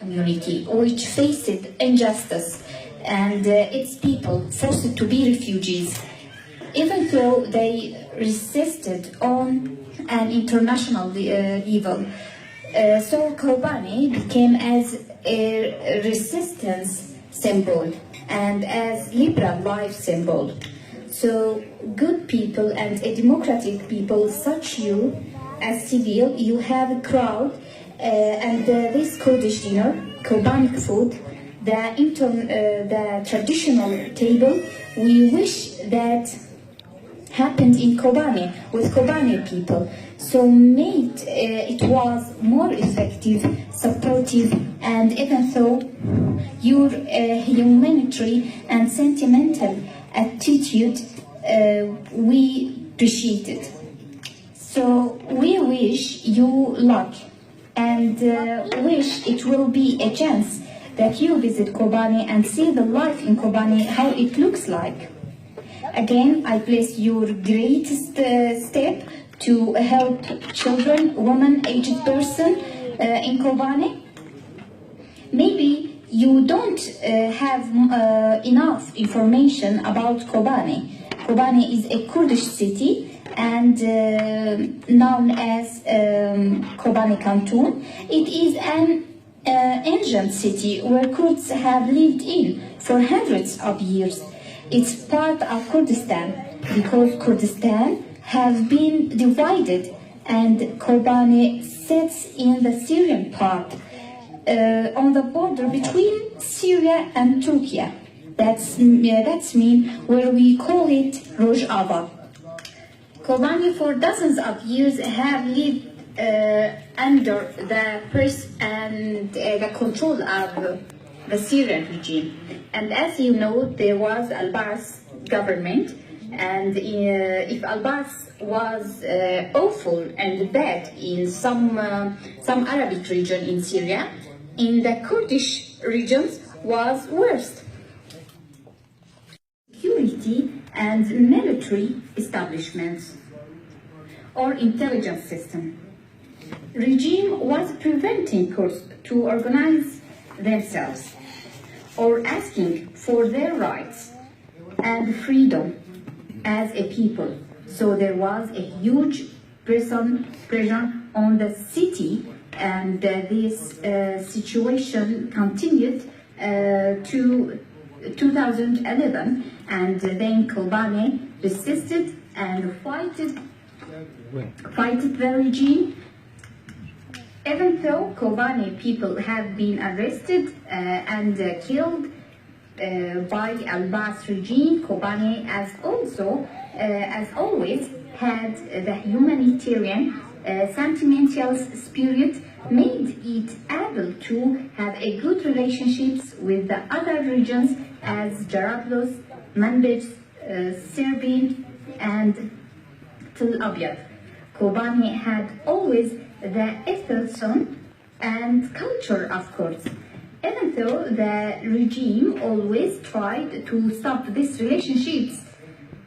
community which faced injustice and its people forced to be refugees, even though they resisted on an international level. So Kobanê became as a resistance symbol and as liberal life symbol. So good people and a democratic people such you as civil, you have a crowd and this Kurdish dinner, Kobanic food, the traditional table, we wish that happened in Kobanê with Kobanê people. So made it was more effective, supportive, and even though your humanitarian and sentimental attitude we appreciate it. So we wish you luck and wish it will be a chance that you visit Kobanê and see the life in Kobanê, how it looks like. Again, I bless your greatest step to help children, women, aged person in Kobanê. Maybe you don't have enough information about Kobanê. Kobanê is a Kurdish city and known as Kobanê Canton. It is an ancient city where Kurds have lived in for hundreds of years. It's part of Kurdistan because Kurdistan has been divided and Kobanê sits in the Syrian part on the border between Syria and Turkey. That's mean where we call it Rojava. Kobanê for dozens of years have lived under the press and the control of the Syrian regime. And as you know, there was Al-Baas government, and if Al-Baas was awful and bad in some Arabic region in Syria, in the Kurdish regions was worse. Security and military establishments or intelligence system. Regime was preventing Kurds to organize themselves or asking for their rights and freedom as a people. So there was a huge pressure on the city, and this situation continued to 2011, and then Kobanê resisted and fighted the regime. Even though Kobanê people have been arrested and killed by the Al-Baas regime, Kobanê as always had the humanitarian sentimental spirit, made it able to have a good relationships with the other regions as Jarablus, Manbij, Serbin, and Tel Abyad. Kobanê had always the ethos and culture of Kurds, even though the regime always tried to stop these relationships.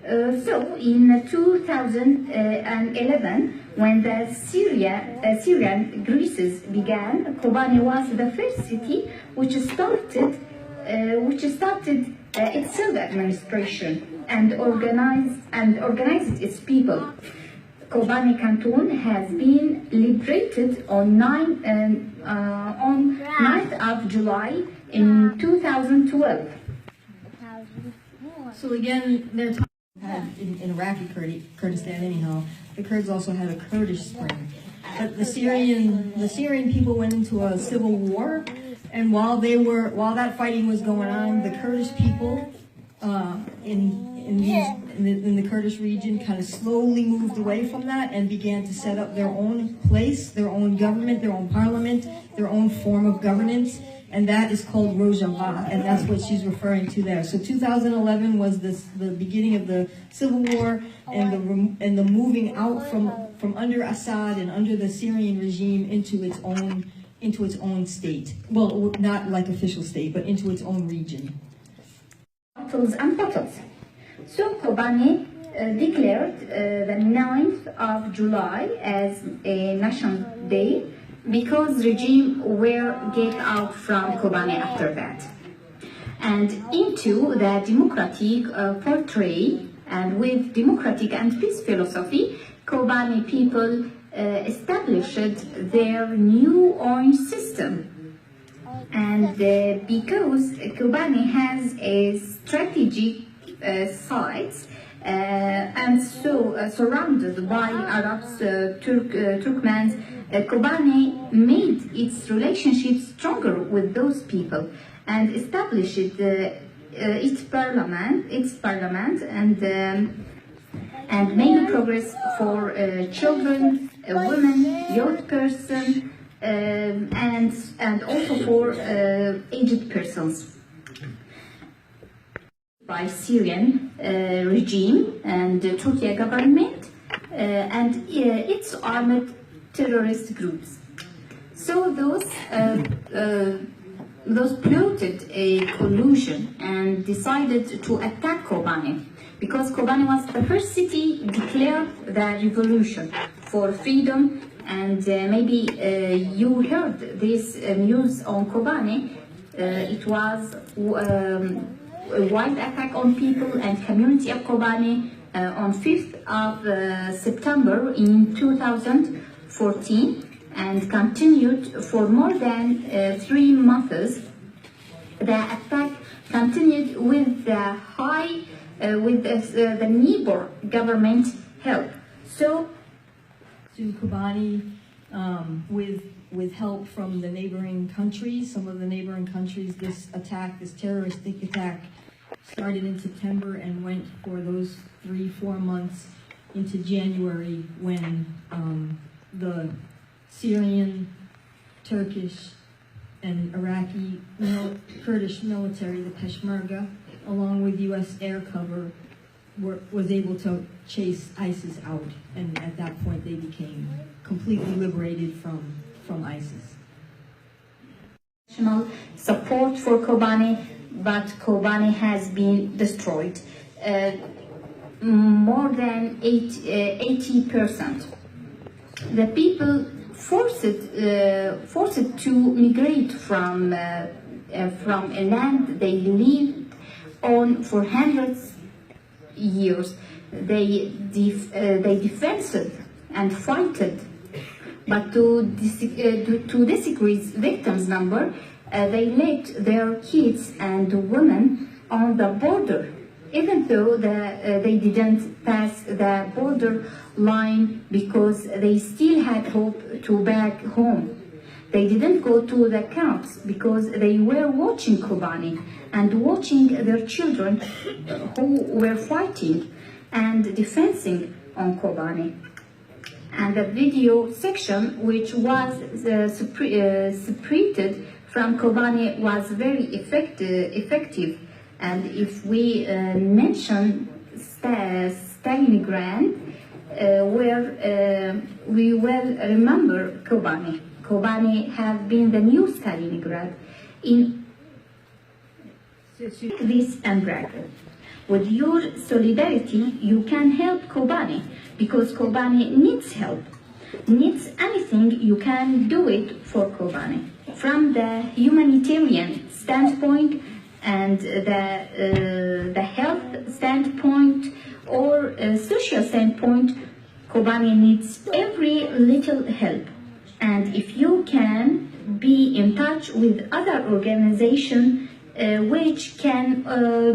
So in 2011, when the Syrian crisis began, Kobanê was the first city which started its self-administration and organized its people. Kobanê Canton has been liberated on 9th of July in 2012. So again, they're talking in Iraqi Kurdistan anyhow. The Kurds also had a Kurdish spring. But the Syrian people went into a civil war, and while that fighting was going on, the Kurdish people in the Kurdish region kind of slowly moved away from that and began to set up their own place, their own government, their own parliament, their own form of governance, and that is called Rojava, and that's what she's referring to there. So 2011 was the beginning of the civil war and the moving out from under Assad and under the Syrian regime into its own state. Well, not like official state, but into its own region. Battles and battles. So Kobanê declared the 9th of July as a national day because regime were get out from Kobanê after that. And into the democratic portray and with democratic and peace philosophy, Kobanê people established their new own system. And because Kobanê has a strategic sites and so surrounded by Arabs, Turkmens, Kobanê made its relationship stronger with those people and established its parliament and made progress for children, women, young person, and also for aged persons. By Syrian regime and Turkey government and its armed terrorist groups. So those plotted a collusion and decided to attack Kobanê because Kobanê was the first city declared the revolution for freedom. And maybe you heard this news on Kobanê. It was a wild attack on people and community of Kobanê on 5th of September in 2014 and continued for more than 3 months. The attack continued with the the neighbor government help. So to Kobanê with help from the neighboring countries, some of the neighboring countries. This terroristic attack started in September and went for those 3-4 months into January when the Syrian, Turkish, and Iraqi Kurdish military, the Peshmerga, along with U.S. air cover, was able to chase ISIS out, and at that point they became completely liberated from ISIS. National support for Kobanê, but Kobanê has been destroyed. More than 80%. The people forced to migrate from a land they lived on for hundreds years. They defended and fought, but to decrease victims' number, they left their kids and women on the border, even though they didn't pass the border line because they still had hope to back home. They didn't go to the camps because they were watching Kobanê and watching their children who were fighting and defending on Kobanê. And the video section, which was separated from Kobanê, was very effective. And if we mention Stalingrad, where we will remember Kobanê. Kobanê have been the new Stalingrad in this embargo. With your solidarity, you can help Kobanê because Kobanê needs help. Needs anything, you can do it for Kobanê. From the humanitarian standpoint and the health standpoint or social standpoint, Kobanê needs every little help. And if you can be in touch with other organizations which can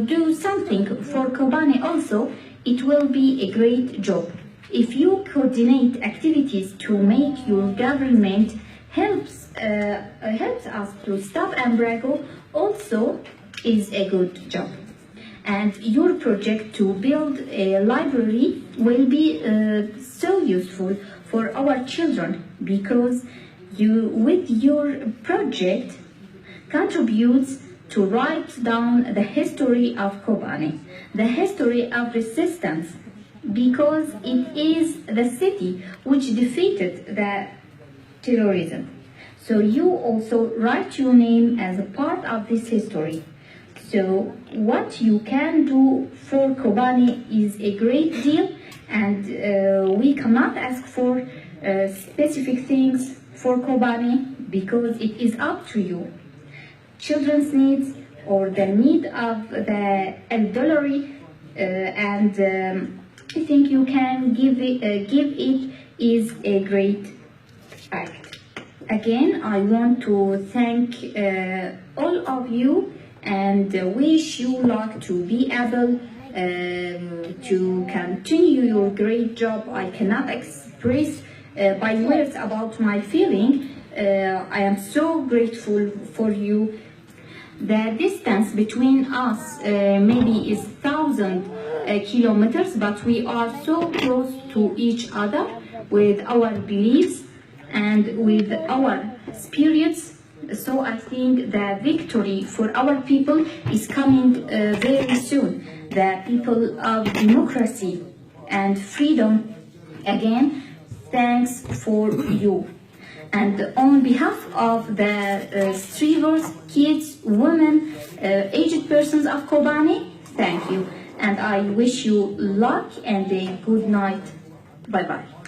do something for Kobanê also, it will be a great job. If you coordinate activities to make your government helps us to stop embargo, also is a good job. And your project to build a library will be so useful for our children because you, with your project, contributes to write down the history of Kobanê, the history of resistance, because it is the city which defeated the terrorism. So you also write your name as a part of this history. So what you can do for Kobanê is a great deal, and we cannot ask for specific things for Kobanê because it is up to you. Children's needs or the need of the elderly and I think you can give it is a great act. Again, I want to thank all of you and wish you luck to be able to continue your great job. I cannot express by words about my feeling. I am so grateful for you. The distance between us maybe is 1,000 kilometers, but we are so close to each other with our beliefs and with our spirits. So I think the victory for our people is coming very soon. The people of democracy and freedom, again, thanks for you. And on behalf of the strivers, kids, women, aged persons of Kobanê, thank you. And I wish you luck and a good night. Bye-bye.